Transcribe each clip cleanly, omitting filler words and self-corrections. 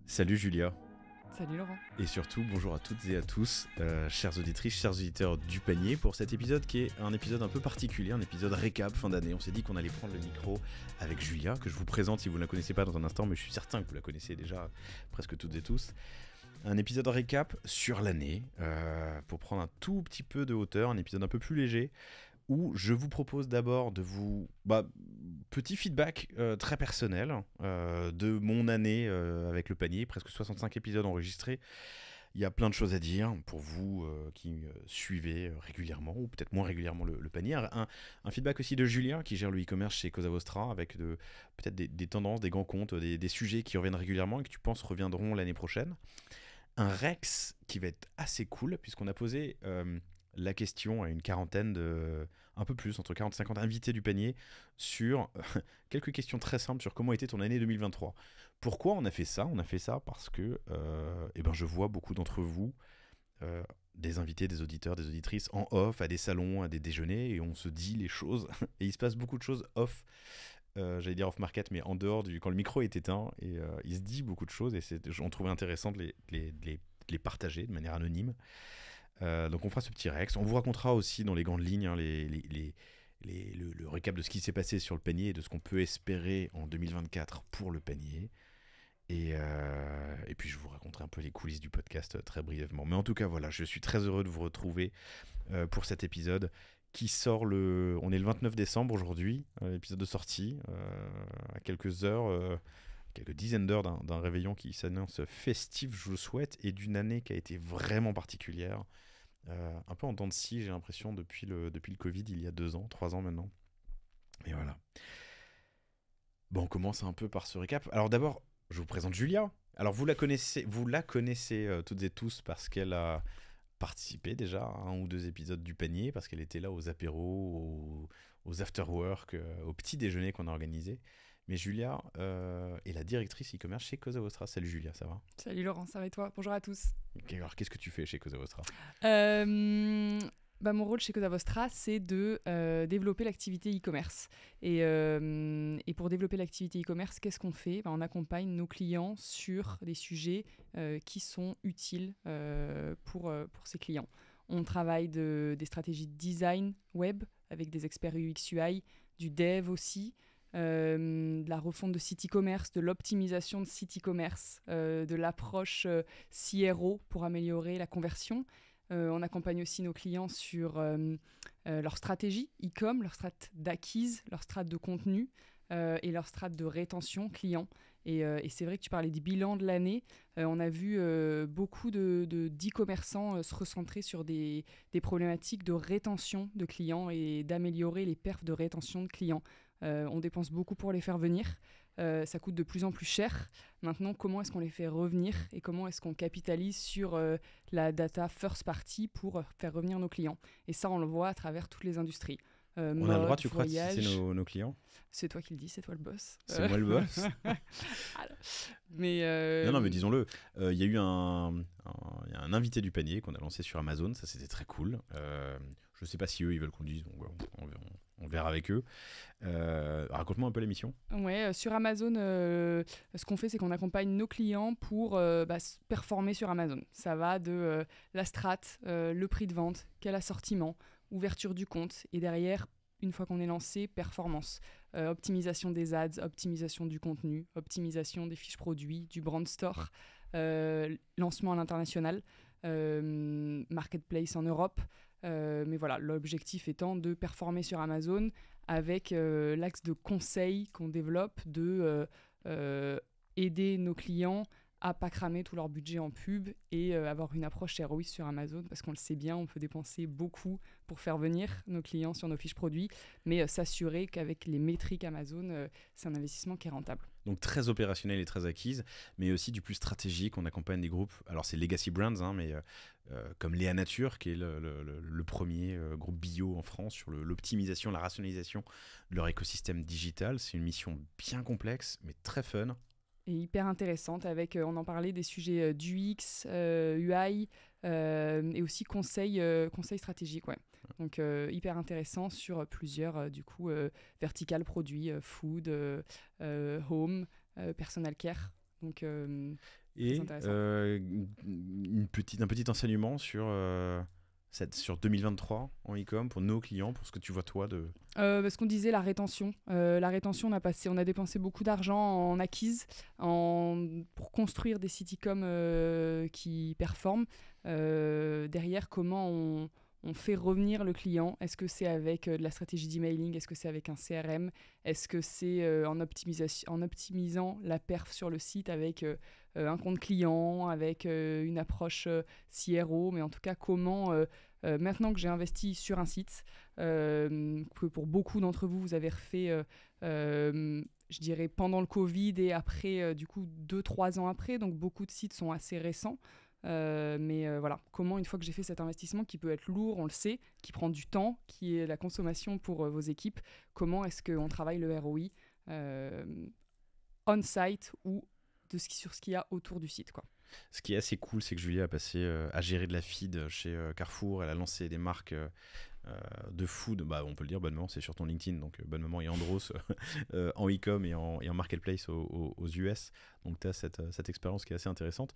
Salut Julia, Salut Laurent. et surtout bonjour à toutes et à tous, chères auditrices, chers auditeurs du panier, pour cet épisode qui est un épisode un peu particulier, un épisode récap fin d'année. On s'est dit qu'on allait prendre le micro avec Julia, que je vous présente si vous ne la connaissez pas dans un instant, mais je suis certain que vous la connaissez déjà presque toutes et tous. Un épisode récap sur l'année, pour prendre un tout petit peu de hauteur, un épisode un peu plus léger, où je vous propose d'abord de vous... petit feedback très personnel de mon année avec le panier, presque 65 épisodes enregistrés. Il y a plein de choses à dire pour vous qui suivez régulièrement, ou peut-être moins régulièrement le panier. Un feedback aussi de Julien, qui gère le e-commerce chez Cosa Vostra, avec peut-être des tendances, des grands comptes, des sujets qui reviennent régulièrement et que tu penses reviendront l'année prochaine. Un Rex qui va être assez cool, puisqu'on a posé la question à une quarantaine un peu plus, entre 40 et 50 invités du panier, sur quelques questions très simples sur comment était ton année 2023. Pourquoi on a fait ça ? On a fait ça parce que je vois beaucoup d'entre vous, des invités, des auditeurs, des auditrices, en off, à des salons, à des déjeuners, et on se dit les choses, et il se passe beaucoup de choses off. J'allais dire off-market, mais en dehors quand le micro est éteint, et il se dit beaucoup de choses, et on trouvait intéressant de les partager de manière anonyme. Donc on fera ce petit Rex. On vous racontera aussi dans les grandes lignes le récap de ce qui s'est passé sur le panier et de ce qu'on peut espérer en 2024 pour le panier. Et puis je vous raconterai un peu les coulisses du podcast très brièvement. Mais en tout cas, voilà, je suis très heureux de vous retrouver pour cet épisode qui sort On est le 29 décembre aujourd'hui, épisode de sortie, à quelques heures, quelques dizaines d'heures d'un réveillon qui s'annonce festif, je vous le souhaite, et d'une année qui a été vraiment particulière. Un peu en dents de scie, j'ai l'impression, depuis le Covid, il y a 2 ans, 3 ans maintenant. Et voilà. Bon, on commence un peu par ce récap. Alors d'abord, je vous présente Julia. Alors vous la connaissez toutes et tous parce qu'elle a participé déjà à un ou deux épisodes du panier, parce qu'elle était là aux apéros, aux after-work, au petit déjeuner qu'on a organisé. Mais Julia est la directrice e-commerce chez Cosa Vostra. Salut Julia, ça va ? Salut Laurent, ça va et toi ? Bonjour à tous. Alors qu'est-ce que tu fais chez Cosa Vostra ? Mon rôle chez Cosa Vostra, c'est de développer l'activité e-commerce. Et pour développer l'activité e-commerce, qu'est-ce qu'on fait ? On accompagne nos clients sur des sujets qui sont utiles pour ces clients. On travaille des stratégies de design web avec des experts UX UI, du dev aussi, de la refonte de site e-commerce, de l'optimisation de site e-commerce, de l'approche CRO pour améliorer la conversion. On accompagne aussi nos clients sur leur stratégie e-com, leur strat d'acquise, leur strat de contenu et leur strat de rétention client. Et c'est vrai que tu parlais du bilan de l'année. On a vu beaucoup d'e-commerçants se recentrer sur des problématiques de rétention de clients et d'améliorer les perfs de rétention de clients. On dépense beaucoup pour les faire venir. Ça coûte de plus en plus cher. Maintenant, comment est-ce qu'on les fait revenir et comment est-ce qu'on capitalise sur la data first party pour faire revenir nos clients ? Et ça, on le voit à travers toutes les industries. On a le droit, tu crois, de citer nos clients ? C'est toi qui le dis, c'est toi le boss. C'est moi le boss. Non, mais disons-le, il y a eu un invité du panier qu'on a lancé sur Amazon, ça c'était très cool. Je sais pas si eux ils veulent qu'on dise, donc on verra avec eux. Raconte-moi un peu l'émission. Ouais, sur Amazon, ce qu'on fait, c'est qu'on accompagne nos clients pour performer sur Amazon. Ça va de la strat, le prix de vente, quel assortiment, ouverture du compte, et derrière, une fois qu'on est lancé, performance. Optimisation des ads, optimisation du contenu, optimisation des fiches produits, du brand store, lancement à l'international, marketplace en Europe. Mais voilà, l'objectif étant de performer sur Amazon avec l'axe de conseil qu'on développe de aider nos clients à pas cramer tout leur budget en pub et avoir une approche ROI sur Amazon, parce qu'on le sait bien, on peut dépenser beaucoup pour faire venir nos clients sur nos fiches produits, mais s'assurer qu'avec les métriques Amazon, c'est un investissement qui est rentable. Donc très opérationnel et très acquise, mais aussi du plus stratégique. On accompagne des groupes, alors c'est Legacy Brands, mais comme Léa Nature, qui est le premier groupe bio en France sur l'optimisation, la rationalisation de leur écosystème digital. C'est une mission bien complexe, mais très fun. Et hyper intéressante avec, on en parlait, des sujets d'UX, UI et aussi conseil stratégique. Ouais. Donc hyper intéressant sur plusieurs verticales produits, food, home, personal care. Donc, Et intéressant. Un petit enseignement sur 2023 en e-com pour nos clients, pour ce que tu vois toi de... Ce qu'on disait, la rétention. On a dépensé beaucoup d'argent en acquise pour construire des sites e-com qui performent. Derrière, comment on fait revenir le client? Est-ce que c'est avec de la stratégie d'emailing? Est-ce que c'est avec un CRM? Est-ce que c'est en optimisant la perf sur le site avec un compte client, avec une approche CRO? Mais en tout cas, comment, maintenant que j'ai investi sur un site, que pour beaucoup d'entre vous, vous avez refait, je dirais, pendant le Covid et après, du coup, 2-3 ans après. Donc, beaucoup de sites sont assez récents. Mais voilà, comment une fois que j'ai fait cet investissement qui peut être lourd, on le sait, qui prend du temps, qui est la consommation pour vos équipes, comment est-ce qu'on travaille le ROI on-site ou sur ce qu'il y a autour du site, quoi. Ce qui est assez cool, c'est que Julia a passé à gérer de la feed chez Carrefour. Elle a lancé des marques de food. Bah, on peut le dire, Bonne Maman, c'est sur ton LinkedIn. Donc, Bonne Maman et Andros en e-com et en marketplace aux US. Donc, tu as cette expérience qui est assez intéressante.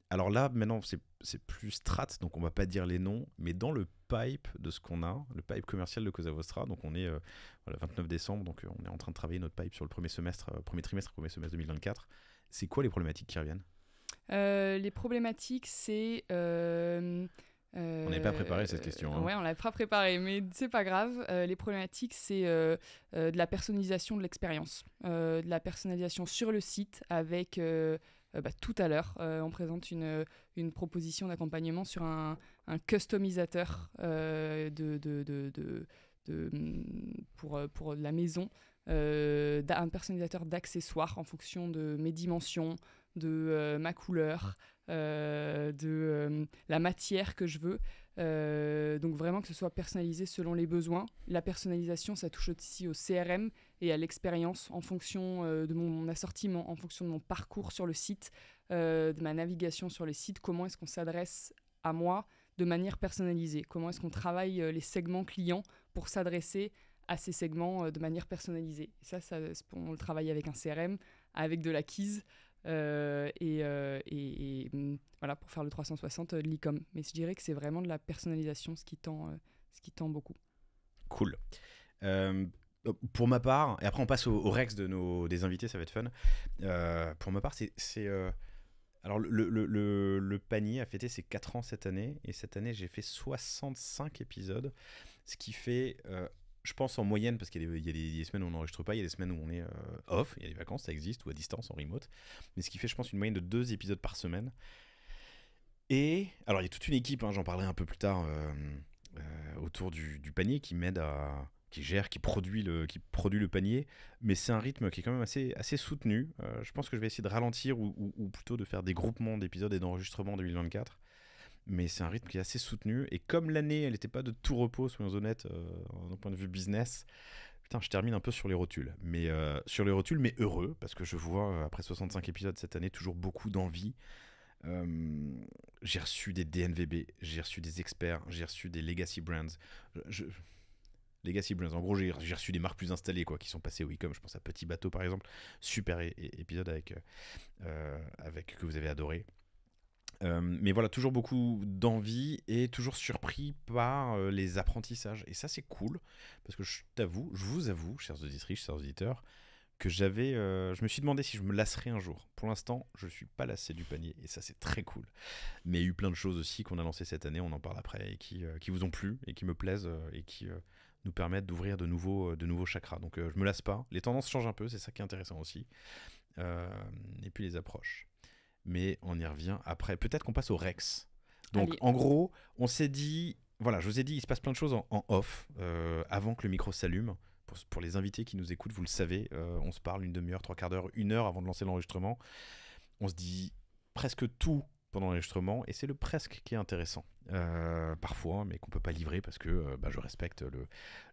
Alors là, maintenant, c'est plus strat, donc on va pas dire les noms, mais dans le pipe de ce qu'on a, le pipe commercial de Cosa Vostra, donc on est le 29 décembre, donc on est en train de travailler notre pipe sur le premier semestre 2024. C'est quoi les problématiques qui reviennent ? Les problématiques, c'est... On n'avait pas préparé cette question. Hein. Ouais, on l'avait pas préparé, mais c'est pas grave. Les problématiques, c'est de la personnalisation de l'expérience, de la personnalisation sur le site avec... tout à l'heure, on présente une proposition d'accompagnement sur un customisateur pour la maison, un personnalisateur d'accessoires en fonction de mes dimensions, de ma couleur, de la matière que je veux. Donc vraiment que ce soit personnalisé selon les besoins. La personnalisation, ça touche aussi au CRM et à l'expérience en fonction de mon assortiment, en fonction de mon parcours sur le site, de ma navigation sur le site. Comment est-ce qu'on s'adresse à moi de manière personnalisée? Comment est-ce qu'on travaille les segments clients pour s'adresser à ces segments de manière personnalisée? Et ça, on le travaille avec un CRM, avec de l'acquise, voilà, pour faire le 360 de l'e-com. Mais je dirais que c'est vraiment de la personnalisation ce qui tend beaucoup. Cool. Pour ma part, et après on passe au Rex des invités, ça va être fun. Pour ma part, alors le panier a fêté ses 4 ans cette année, et cette année j'ai fait 65 épisodes, ce qui fait... je pense en moyenne, parce qu'il y a des semaines où on n'enregistre pas, il y a des semaines où on est off, il y a des vacances, ça existe, ou à distance, en remote. Mais ce qui fait, je pense, une moyenne de 2 épisodes par semaine. Et alors, il y a toute une équipe, hein, j'en parlerai un peu plus tard, autour du panier qui m'aide qui gère, qui produit le panier. Mais c'est un rythme qui est quand même assez soutenu. Je pense que je vais essayer de ralentir ou plutôt de faire des groupements d'épisodes et d'enregistrements en 2024. Mais c'est un rythme qui est assez soutenu. Et comme l'année, elle n'était pas de tout repos, soyons honnêtes, d'un point de vue business, putain, je termine un peu sur les rotules. Mais heureux, parce que je vois, après 65 épisodes cette année, toujours beaucoup d'envie. J'ai reçu des DNVB, j'ai reçu des experts, j'ai reçu des legacy brands. Legacy brands, en gros, j'ai reçu des marques plus installées, quoi, qui sont passées au e-com. Je pense à Petit Bateau, par exemple. Super épisode avec que vous avez adoré. Mais voilà, toujours beaucoup d'envie et toujours surpris par les apprentissages. Et ça, c'est cool, parce que je vous avoue, chers auditrices, chers auditeurs, que je me suis demandé si je me lasserais un jour. Pour l'instant, je ne suis pas lassé du panier, et ça, c'est très cool. Mais il y a eu plein de choses aussi qu'on a lancées cette année, on en parle après, et qui vous ont plu, et qui me plaisent, et qui nous permettent d'ouvrir de nouveaux chakras. Donc, je me lasse pas. Les tendances changent un peu, c'est ça qui est intéressant aussi. Et puis les approches. Mais on y revient après. Peut-être qu'on passe au Rex. Donc, en gros, on s'est dit... Voilà, je vous ai dit, il se passe plein de choses en off, avant que le micro s'allume. Pour les invités qui nous écoutent, vous le savez, on se parle une demi-heure, 3/4 d'heure, 1 heure avant de lancer l'enregistrement. On se dit presque tout pendant l'enregistrement, et c'est le presque qui est intéressant. Parfois, mais qu'on ne peut pas livrer parce que je respecte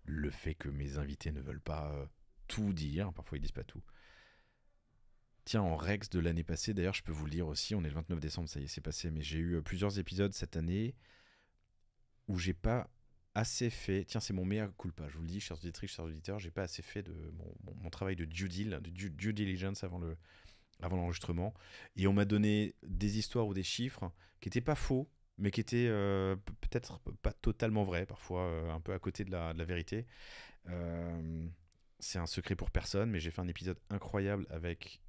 le fait que mes invités ne veulent pas tout dire. Parfois, ils ne disent pas tout. Tiens, en Rex de l'année passée, d'ailleurs, je peux vous le dire aussi, on est le 29 décembre, ça y est, c'est passé, mais j'ai eu plusieurs épisodes cette année où j'ai pas assez fait, tiens, c'est mon mea culpa, je vous le dis, chers auditrices, chers auditeurs, j'ai pas assez fait de mon travail de due diligence avant avant l'enregistrement. Et on m'a donné des histoires ou des chiffres qui n'étaient pas faux, mais qui étaient peut-être pas totalement vrais, parfois un peu à côté de la vérité. Euh, c'est un secret pour personne, mais j'ai fait un épisode incroyable avec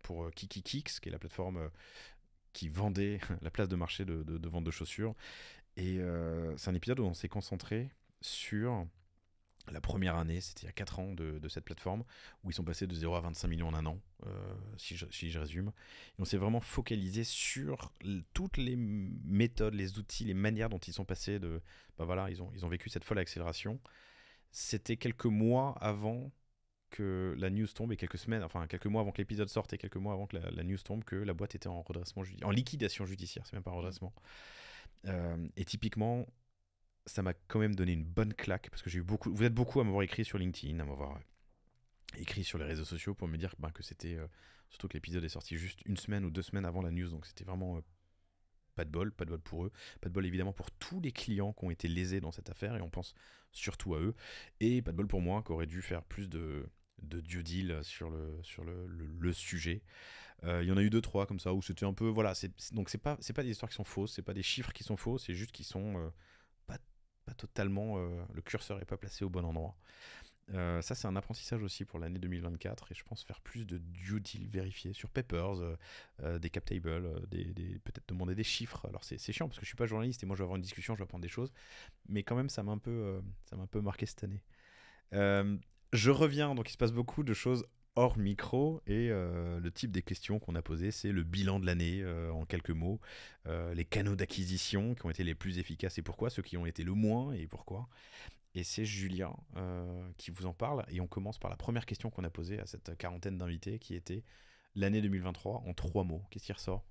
pour KikiKix, qui est la plateforme qui vendait la place de marché de vente de chaussures. Et c'est un épisode où on s'est concentré sur la première année, c'était il y a 4 ans de cette plateforme, où ils sont passés de 0 à 25 millions en un an, si je résume. Et on s'est vraiment focalisé sur toutes les méthodes, les outils, les manières dont ils sont passés de... Bah voilà, ils ont vécu cette folle accélération. C'était quelques mois avant que la news tombe et quelques mois avant que l'épisode sorte et quelques mois avant que la news tombe, que la boîte était en redressement en liquidation judiciaire, c'est même pas un redressement. Et typiquement, ça m'a quand même donné une bonne claque parce que vous êtes beaucoup à m'avoir écrit sur LinkedIn, à m'avoir écrit sur les réseaux sociaux pour me dire que c'était surtout que l'épisode est sorti juste 1 semaine ou 2 semaines avant la news, donc c'était vraiment pas de bol pour eux, pas de bol évidemment pour tous les clients qui ont été lésés dans cette affaire et on pense surtout à eux, et pas de bol pour moi qui aurait dû faire plus de due deal sur le sujet. Il y en a eu 2-3 comme ça où c'était un peu voilà, donc c'est pas des histoires qui sont fausses, c'est pas des chiffres qui sont faux, c'est juste qu'ils sont pas totalement, le curseur est pas placé au bon endroit. Ça c'est un apprentissage aussi pour l'année 2024 et je pense faire plus de due deal vérifié sur papers, des cap tables, peut-être demander des chiffres. Alors c'est chiant parce que je suis pas journaliste et moi je vais avoir une discussion, je vais apprendre des choses, mais quand même ça m'a un peu marqué cette année. Je reviens, donc il se passe beaucoup de choses hors micro et le type des questions qu'on a posées, c'est le bilan de l'année en quelques mots, les canaux d'acquisition qui ont été les plus efficaces et pourquoi, ceux qui ont été le moins et pourquoi. Et c'est Julien qui vous en parle et on commence par la première question qu'on a posée à cette quarantaine d'invités qui était l'année 2023 en 3 mots. Qu'est-ce qui ressort ?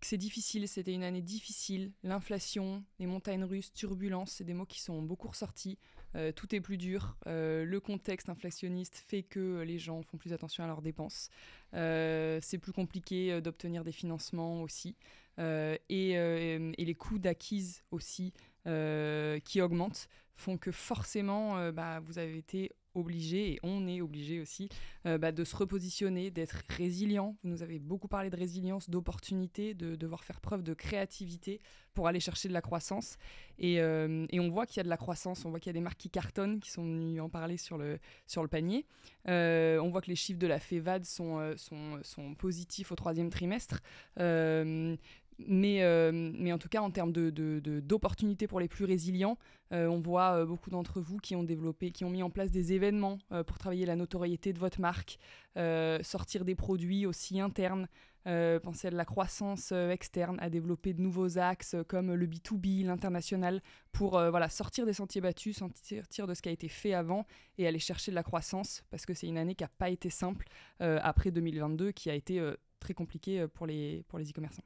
C'est difficile, c'était une année difficile. L'inflation, les montagnes russes, turbulences, c'est des mots qui sont beaucoup ressortis. Tout est plus dur. Le contexte inflationniste fait que les gens font plus attention à leurs dépenses. C'est plus compliqué d'obtenir des financements aussi. Et les coûts d'acquise aussi qui augmentent font que forcément vous avez été obligé, et on est obligé aussi, de se repositionner, d'être résilient. Vous nous avez beaucoup parlé de résilience, d'opportunité, de devoir faire preuve de créativité pour aller chercher de la croissance. Et on voit qu'il y a de la croissance, on voit qu'il y a des marques qui cartonnent, qui sont venues en parler sur le panier. On voit que les chiffres de la FEVAD sont positifs au 3e trimestre. Mais en tout cas, en termes d'opportunités pour les plus résilients, on voit beaucoup d'entre vous qui ont mis en place des événements pour travailler la notoriété de votre marque, sortir des produits aussi internes, penser à de la croissance externe, à développer de nouveaux axes comme le B2B, l'international, pour sortir des sentiers battus, sortir de ce qui a été fait avant et aller chercher de la croissance, parce que c'est une année qui n'a pas été simple après 2022, qui a été très compliquée pour les e-commerçants.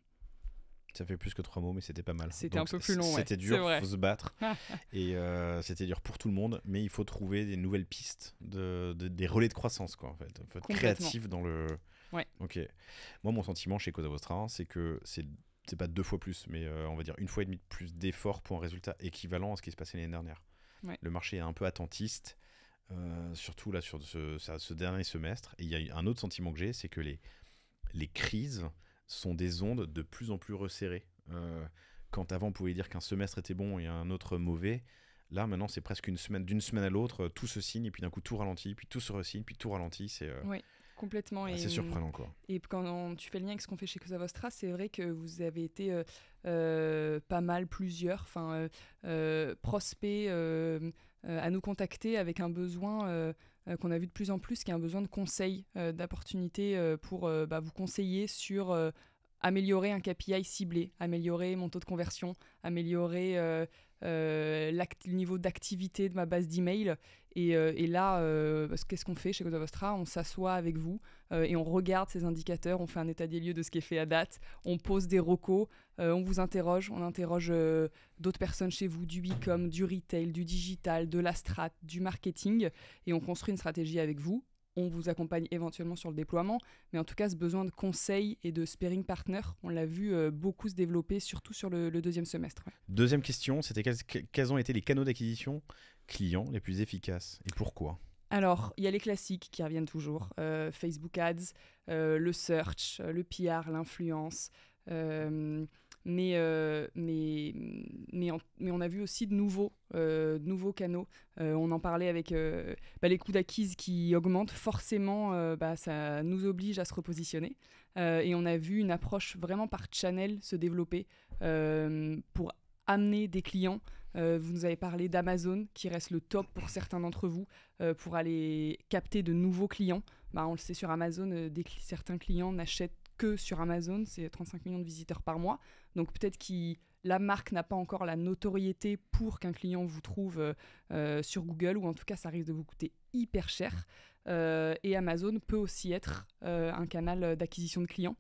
Ça fait plus que 3 mots, mais c'était pas mal. C'était un peu plus long, C'était dur, il faut se battre. Et c'était dur pour tout le monde, mais il faut trouver des nouvelles pistes, des relais de croissance, quoi, en fait. Il faut être créatif dans le... Ouais. Ok. Moi, mon sentiment chez Cosa Vostra, c'est que c'est pas 2 fois plus, mais on va dire 1,5 fois de plus d'efforts pour un résultat équivalent à ce qui se passait l'année dernière. Ouais. Le marché est un peu attentiste, surtout là sur ce dernier semestre. Et il y a un autre sentiment que j'ai, c'est que les crises sont des ondes de plus en plus resserrées. Quand avant on pouvait dire qu'un semestre était bon et un autre mauvais, là maintenant c'est presque d'une semaine à l'autre, tout se signe et puis d'un coup tout ralentit, puis tout se resigne, puis tout ralentit. Oui, complètement. C'est surprenant, quoi. Et quand tu fais le lien avec ce qu'on fait chez Cosa Vostra, c'est vrai que vous avez été pas mal, plusieurs prospects à nous contacter avec un besoin qu'on a vu de plus en plus, qui est un besoin de conseils, d'opportunités pour vous conseiller sur améliorer un KPI ciblé, améliorer mon taux de conversion, améliorer le niveau d'activité de ma base d'email. Et là, qu'est-ce qu'on fait chez Cosa Vostra ? On s'assoit avec vous et on regarde ces indicateurs, on fait un état des lieux de ce qui est fait à date, on pose des recos, on vous interroge, on interroge d'autres personnes chez vous, du e-com, du retail, du digital, de la strat, du marketing, et on construit une stratégie avec vous. On vous accompagne éventuellement sur le déploiement, mais en tout cas, ce besoin de conseils et de sparring partner, on l'a vu beaucoup se développer, surtout sur le 2e semestre. Ouais. Deuxième question, c'était quels ont été les canaux d'acquisition clients les plus efficaces et pourquoi ? Alors, il y a les classiques qui reviennent toujours. Facebook Ads, le search, le PR, l'influence. euh, mais on a vu aussi de nouveaux canaux. On en parlait avec les coûts d'acquise qui augmentent. Forcément, ça nous oblige à se repositionner. Et on a vu une approche vraiment par channel se développer pour amener des clients. Vous nous avez parlé d'Amazon, qui reste le top pour certains d'entre vous, pour aller capter de nouveaux clients. On le sait sur Amazon, certains clients n'achètent que sur Amazon, c'est 35 millions de visiteurs par mois. Donc peut-être que la marque n'a pas encore la notoriété pour qu'un client vous trouve sur Google, ou en tout cas ça risque de vous coûter hyper cher. Et Amazon peut aussi être un canal d'acquisition de clients.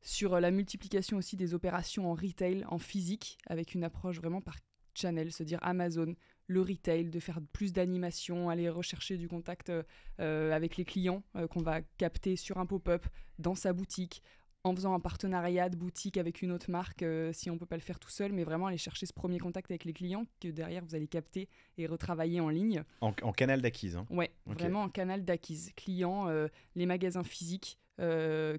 Sur la multiplication aussi des opérations en retail, en physique, avec une approche vraiment par channel, se dire Amazon, le retail, de faire plus d'animation, aller rechercher du contact avec les clients qu'on va capter sur un pop-up, dans sa boutique, en faisant un partenariat de boutique avec une autre marque, si on ne peut pas le faire tout seul, mais vraiment aller chercher ce premier contact avec les clients que derrière vous allez capter et retravailler en ligne. En canal d'acquise, hein. Ouais, okay. Vraiment en canal d'acquise. Clients, les magasins physiques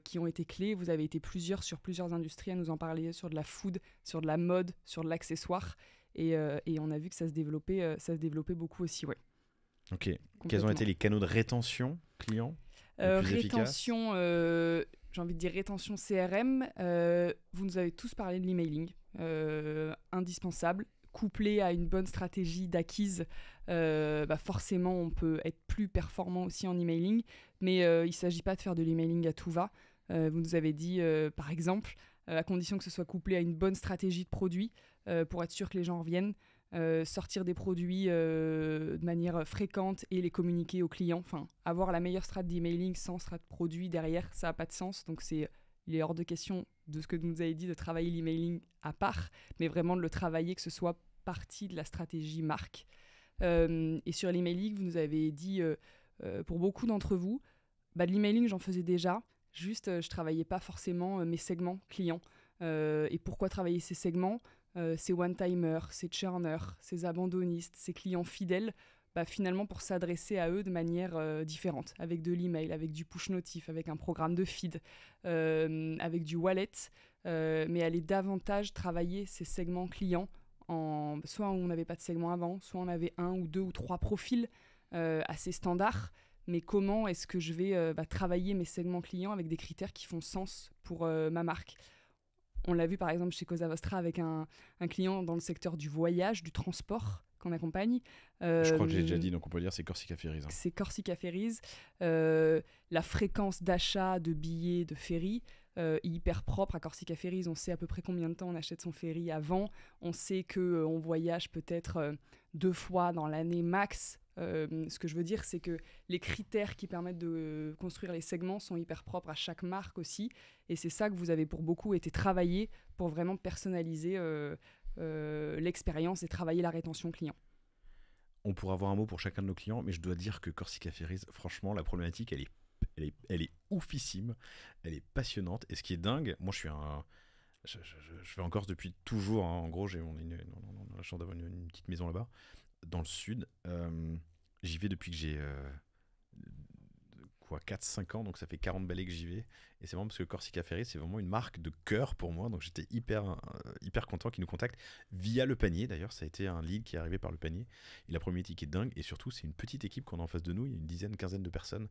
qui ont été clés. Vous avez été plusieurs sur plusieurs industries à nous en parler, sur de la food, sur de la mode, sur de l'accessoire. Et on a vu que ça se développait beaucoup aussi, ouais. Ok. Quels ont été les canaux de rétention clients rétention, j'ai envie de dire rétention CRM. Vous nous avez tous parlé de l'emailing, indispensable, couplé à une bonne stratégie d'acquise. Forcément, on peut être plus performant aussi en emailing, mais il ne s'agit pas de faire de l'emailing à tout va. Vous nous avez dit, par exemple, à condition que ce soit couplé à une bonne stratégie de produit, pour être sûr que les gens reviennent, sortir des produits de manière fréquente et les communiquer aux clients. Enfin, avoir la meilleure strat d'emailing sans strat de produit derrière, ça n'a pas de sens. Donc il est hors de question de ce que vous nous avez dit de travailler l'emailing à part, mais vraiment de le travailler, que ce soit partie de la stratégie marque. Et sur l'emailing, vous nous avez dit, pour beaucoup d'entre vous, de l'emailing, j'en faisais déjà, juste je ne travaillais pas forcément mes segments clients. Et pourquoi travailler ces segments ? Ces one-timers, ces churners, ces abandonnistes, ces clients fidèles, finalement pour s'adresser à eux de manière différente, avec de l'email, avec du push notif, avec un programme de feed, avec du wallet, mais aller davantage travailler ces segments clients, soit on n'avait pas de segment avant, soit on avait 1 ou 2 ou 3 profils assez standards, mais comment est-ce que je vais travailler mes segments clients avec des critères qui font sens pour ma marque ? On l'a vu par exemple chez Cosa Vostra avec un client dans le secteur du voyage, du transport qu'on accompagne. Je crois que j'ai déjà dit, donc on peut dire c'est Corsica Ferries. Hein. C'est Corsica Ferries. La fréquence d'achat de billets de ferry est hyper propre à Corsica Ferries. On sait à peu près combien de temps on achète son ferry avant. On sait qu'on voyage peut-être 2 fois dans l'année max. Ce que je veux dire, c'est que les critères qui permettent de construire les segments sont hyper propres à chaque marque aussi. Et c'est ça que vous avez pour beaucoup été travaillé pour vraiment personnaliser l'expérience et travailler la rétention client. On pourra avoir un mot pour chacun de nos clients, mais je dois dire que Corsica Ferries, franchement, la problématique, elle est oufissime, elle est passionnante. Et ce qui est dingue, moi je vais en Corse depuis toujours. Hein. En gros, on a la chance d'avoir une petite maison là-bas, dans le sud. J'y vais depuis que j'ai 4-5 ans, donc ça fait 40 balais que j'y vais. Et c'est vraiment parce que Corsica Ferries, c'est vraiment une marque de cœur pour moi. Donc j'étais hyper content qu'ils nous contactent via Le Panier. D'ailleurs, ça a été un lead qui est arrivé par Le Panier. Et la problématique est dingue. Et surtout, c'est une petite équipe qu'on a en face de nous. Il y a une dizaine, quinzaine de personnes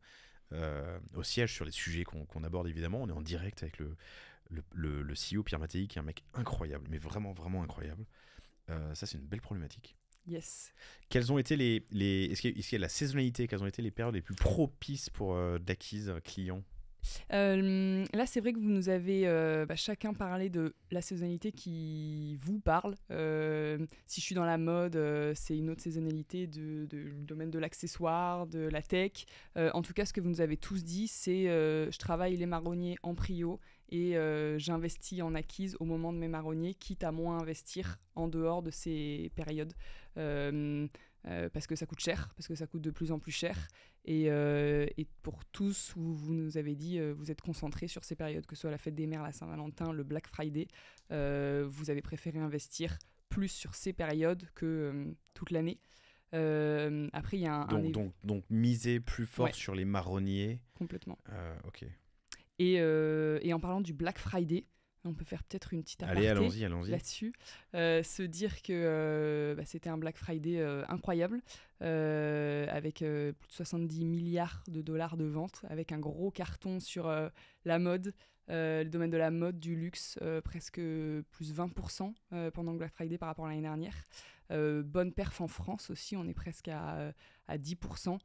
au siège sur les sujets qu'on aborde évidemment. On est en direct avec le CEO Pierre Mattei, qui est un mec incroyable, mais vraiment, vraiment incroyable. Ça, c'est une belle problématique. Yes. Quelles ont été est-ce qu'il y a la saisonnalité, quelles ont été les périodes les plus propices pour d'acquise clients ? Là, c'est vrai que vous nous avez chacun parlé de la saisonnalité qui vous parle. Si je suis dans la mode, c'est une autre saisonnalité du domaine de l'accessoire, de la tech. En tout cas, ce que vous nous avez tous dit, c'est je travaille les marronniers en prio et j'investis en acquise au moment de mes marronniers, quitte à moins investir en dehors de ces périodes. Parce que ça coûte cher, parce que ça coûte de plus en plus cher. Et pour tous, vous nous avez dit, vous êtes concentrés sur ces périodes, que ce soit la fête des mères, la Saint-Valentin, le Black Friday. Vous avez préféré investir plus sur ces périodes que toute l'année. Après, il y a donc miser plus fort sur les marronniers. Complètement. Ok. Et en parlant du Black Friday, on peut faire peut-être une petite aparté allons-y. là-dessus. Se dire que c'était un Black Friday incroyable, avec plus de 70 milliards de dollars de ventes, avec un gros carton sur la mode, le domaine de la mode, du luxe, presque plus 20% pendant le Black Friday par rapport à l'année dernière. Bonne perf en France aussi, on est presque à 10%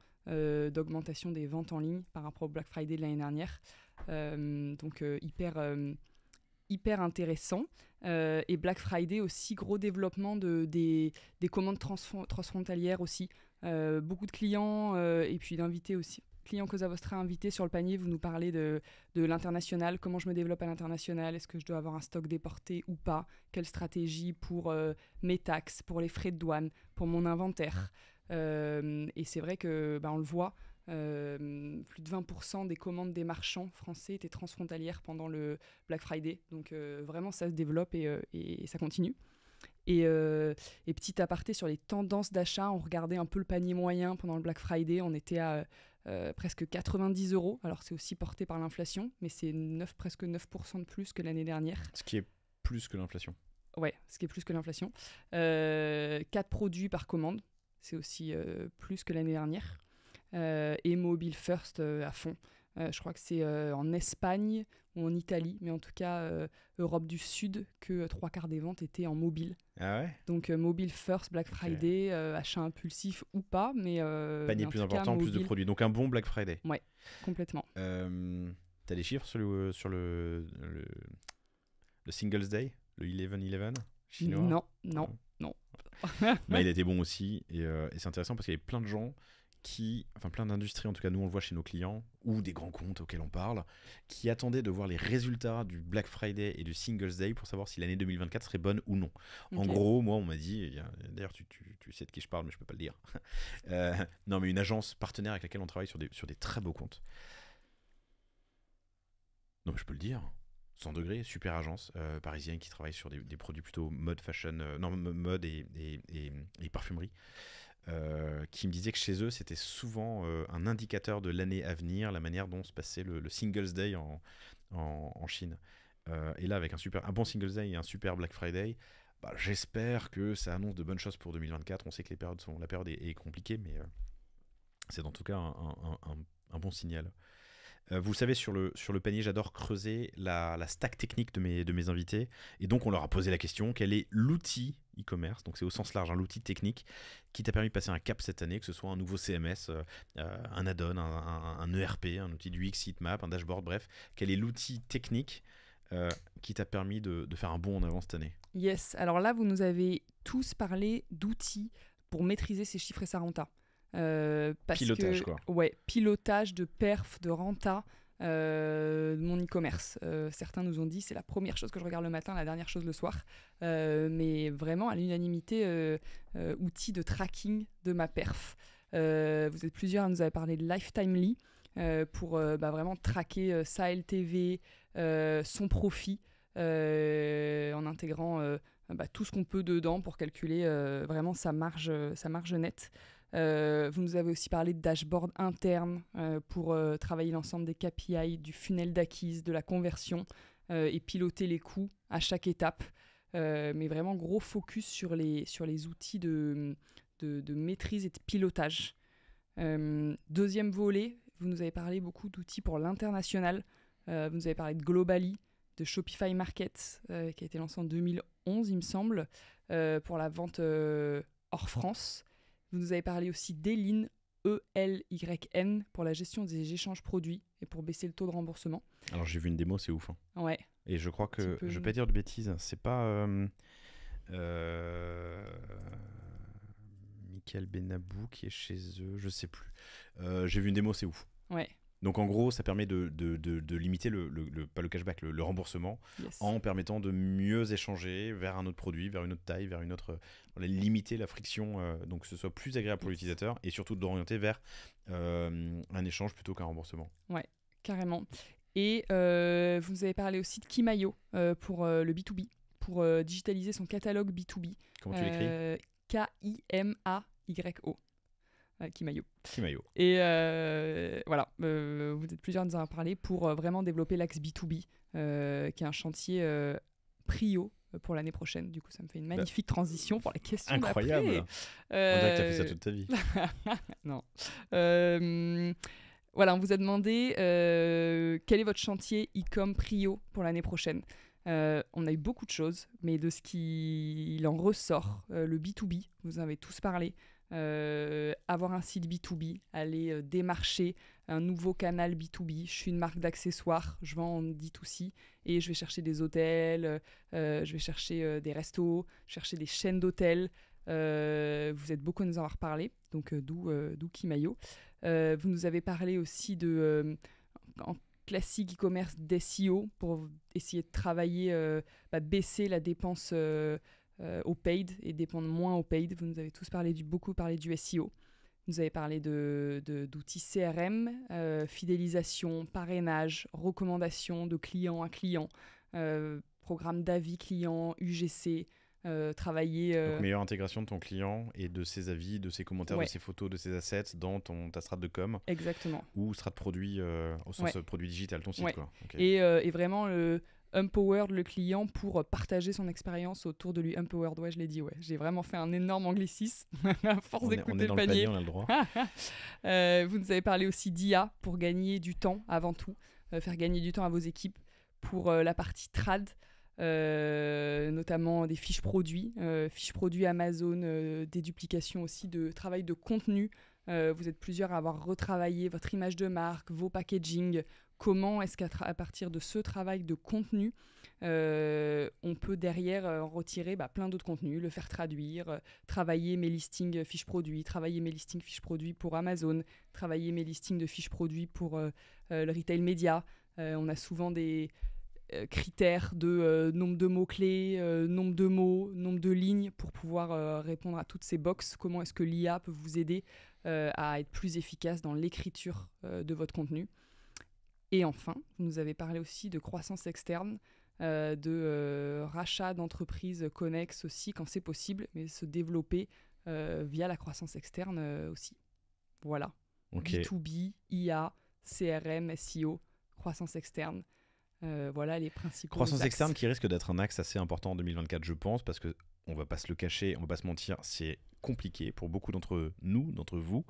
d'augmentation des ventes en ligne par rapport au Black Friday de l'année dernière. Donc hyper intéressant. Et Black Friday aussi, gros développement des commandes transfrontalières aussi. Beaucoup de clients et puis d'invités aussi. Clients Cosa Vostra invités sur le panier, vous nous parlez de l'international, comment je me développe à l'international, est-ce que je dois avoir un stock déporté ou pas, quelle stratégie pour mes taxes, pour les frais de douane, pour mon inventaire. Et c'est vrai que on le voit, plus de 20% des commandes des marchands français étaient transfrontalières pendant le Black Friday. Donc vraiment, ça se développe et ça continue. Et petit aparté sur les tendances d'achat, on regardait un peu le panier moyen pendant le Black Friday. On était à presque 90 €. Alors c'est aussi porté par l'inflation, mais c'est presque 9% de plus que l'année dernière. Ce qui est plus que l'inflation. Ouais, ce qui est plus que l'inflation. 4 produits par commande, c'est aussi plus que l'année dernière. Et Mobile First à fond. Je crois que c'est en Espagne ou en Italie, mais en tout cas Europe du Sud, que 3/4 des ventes étaient en mobile. Ah ouais. Donc Mobile First, Black Friday, achat impulsif ou pas, mais panier plus important, plus de produits. Donc un bon Black Friday. Ouais, complètement. T'as des chiffres sur le Singles Day, le 11/11 chinois? Non. Il a été bon aussi, et c'est intéressant parce qu'il y avait plein de gens plein d'industries, en tout cas nous on le voit chez nos clients, ou des grands comptes auxquels on parle, qui attendaient de voir les résultats du Black Friday et du Singles Day pour savoir si l'année 2024 serait bonne ou non. Okay. En gros, moi on m'a dit, d'ailleurs tu sais de qui je parle mais je peux pas le dire, non mais une agence partenaire avec laquelle on travaille sur des très beaux comptes. Non mais je peux le dire, 100 degrés, super agence parisienne qui travaille sur des produits plutôt mode fashion, mode et parfumerie. Qui me disait que chez eux c'était souvent un indicateur de l'année à venir, la manière dont se passait le Singles Day en Chine. Et là avec un bon Singles Day et un super Black Friday, j'espère que ça annonce de bonnes choses pour 2024. On sait que la période est compliquée, mais c'est en tout cas un bon signal. Vous le savez, sur le panier, j'adore creuser la stack technique de mes invités. Et donc, on leur a posé la question, quel est l'outil e-commerce, donc c'est au sens large, l'outil technique qui t'a permis de passer un cap cette année, que ce soit un nouveau CMS, un add-on, un ERP, un outil du UX Heatmap, un dashboard, bref. Quel est l'outil technique qui t'a permis de faire un bond en avant cette année? Yes, alors là, vous nous avez tous parlé d'outils pour maîtriser ses chiffres et sa renta. Pilotage, quoi. Ouais, pilotage de perf, de renta, de mon e-commerce. Certains nous ont dit c'est la première chose que je regarde le matin, la dernière chose le soir. Mais vraiment, à l'unanimité, outil de tracking de ma perf. Vous êtes plusieurs à nous avoir parlé de Lifetimely pour vraiment tracker sa LTV, son profit, en intégrant tout ce qu'on peut dedans pour calculer vraiment sa marge nette. Vous nous avez aussi parlé de dashboard interne pour travailler l'ensemble des KPI, du funnel d'acquise, de la conversion et piloter les coûts à chaque étape. Mais vraiment gros focus sur les outils de maîtrise et de pilotage. Deuxième volet, vous nous avez parlé beaucoup d'outils pour l'international. Vous nous avez parlé de Globally, de Shopify Market qui a été lancé en 2011, il me semble, pour la vente hors France. Vous nous avez parlé aussi d'Elyn, ELYN, pour la gestion des échanges produits et pour baisser le taux de remboursement. Alors j'ai vu une démo, c'est ouf. Hein. Ouais. Et je crois que, je vais pas dire de bêtises, c'est pas Michael Benabou qui est chez eux, je sais plus. J'ai vu une démo, c'est ouf. Ouais. Donc en gros, ça permet de limiter pas le cashback, le remboursement, yes, en permettant de mieux échanger vers un autre produit, vers une autre taille, vers une autre... limiter la friction, donc que ce soit plus agréable pour l'utilisateur et surtout d'orienter vers un échange plutôt qu'un remboursement. Ouais, carrément. Et vous nous avez parlé aussi de Kimayo pour le B2B, pour digitaliser son catalogue B2B. Comment tu l'écris ? Kimayo. Kimayo. Kimayo. Kimayo. Et voilà, vous êtes plusieurs à nous en parler pour vraiment développer l'axe B2B, qui est un chantier prio pour l'année prochaine. Du coup, ça me fait une magnifique transition pour la question incroyable. d'après. On dirait que tu as fait ça toute ta vie. Non. Voilà, on vous a demandé quel est votre chantier e-com prio pour l'année prochaine. On a eu beaucoup de choses, mais de ce qu'il en ressort, le B2B, vous en avez tous parlé. Avoir un site B2B, aller démarcher un nouveau canal B2B. Je suis une marque d'accessoires, je vends en D2C et je vais chercher des hôtels, je vais chercher des restos, chercher des chaînes d'hôtels. Vous êtes beaucoup à nous en avoir parlé, donc d'où Kimayo. Vous nous avez parlé aussi de en classique e-commerce d'SEO pour essayer de travailler, baisser la dépense au paid et dépendre moins au paid. Vous nous avez tous beaucoup parlé du SEO. Vous nous avez parlé d'outils CRM, fidélisation, parrainage, recommandation de client à client, programme d'avis client, UGC, travailler... Donc, meilleure intégration de ton client et de ses avis, de ses commentaires, de ses photos, de ses assets dans ta strate de com. Exactement. Ou strate produit au sens produit digital, ton site. Quoi. Okay. Et vraiment... empowered le client pour partager son expérience autour de lui. Empowered, je l'ai dit, j'ai vraiment fait un énorme anglicisme à force d'écouter le panier. On a le droit. Vous nous avez parlé aussi d'IA pour gagner du temps avant tout, faire gagner du temps à vos équipes pour la partie trad, notamment des fiches produits Amazon, des duplications aussi de travail de contenu. Vous êtes plusieurs à avoir retravaillé votre image de marque, vos packaging. Comment est-ce qu'à partir de ce travail de contenu, on peut derrière en retirer plein d'autres contenus, le faire traduire, travailler mes listings fiches produits, travailler mes listings fiches produits pour Amazon, travailler mes listings de fiches produits pour le retail média. On a souvent des critères de nombre de mots-clés, nombre de mots, nombre de lignes pour pouvoir répondre à toutes ces boxes. Comment est-ce que l'IA peut vous aider à être plus efficace dans l'écriture de votre contenu. Et enfin, vous nous avez parlé aussi de croissance externe, de rachat d'entreprises connexes aussi quand c'est possible, mais se développer via la croissance externe aussi. Voilà. Okay. B2B, IA, CRM, SEO, croissance externe. Voilà les principaux croissance axes. Externe qui risque d'être un axe assez important en 2024, je pense, parce que on va pas se le cacher, on va pas se mentir, c'est compliqué pour beaucoup d'entre vous.